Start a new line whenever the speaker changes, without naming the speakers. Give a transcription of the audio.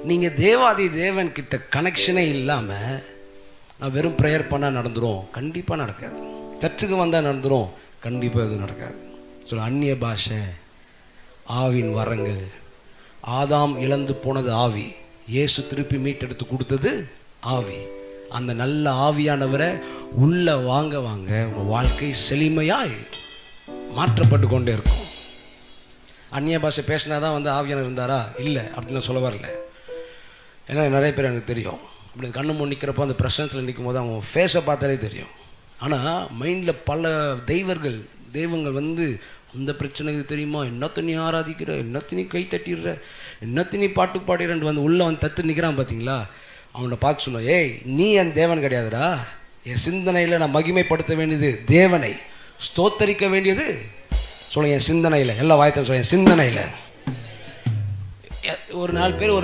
நீங்கள் தேவாதி தேவன் கிட்ட கனெக்ஷனே இல்லாமல் நான் வெறும் ப்ரேயர் பண்ணால் நடந்துடும், கண்டிப்பாக நடக்காது. சர்ச்சுக்கு வந்தால் நடந்துடும், கண்டிப்பாக எதுவும் நடக்காது. அந்நிய பாஷை, ஆவின் வரங்கள். ஆதாம் இழந்து போனது ஆவி, இயேசு திருப்பி மீட்டெடுத்து கொடுத்தது ஆவி. அந்த நல்ல ஆவியானவரை உள்ள வாங்க வாங்க உங்கள் வாழ்க்கை செழுமையாய் மாற்றப்பட்டு கொண்டே இருக்கும். அந்நிய பாஷை பேசினா தான் ஆவியானவர் இருந்தாரா? இல்லை, அப்படின்னு சொல்ல வரல. ஏன்னா நிறைய பேர் எனக்கு தெரியும், அப்படி கண்ணு முன் நிற்கிறப்போ அந்த ப்ரெசன்ஸில் நிற்கும் போது அவங்க ஃபேஸை பார்த்தாலே தெரியும். ஆனால் மைண்டில் பல தெய்வங்கள் அந்த பிரச்சனைக்கு தெரியுமா, என்னத்த நீ ஆராதிக்கிற, என்னத்த நீ கை தட்டிடுற, என்னத்த நீ பாட்டு பாடிறன்னு உள்ளே தத்து நிற்கிறான் பார்த்தீங்களா? அவனை பார்த்து சொல்லுவான், ஏய் நீ என் தேவன் கிடையாதுடா. என் சிந்தனையில் நான் மகிமைப்படுத்த வேண்டியது தேவனை, ஸ்தோத்தரிக்க வேண்டியது சொல்ல என் சிந்தனையில். எல்லா வாய்த்த சொல்ல என் சிந்தனையில். ஒரு 4 பேர்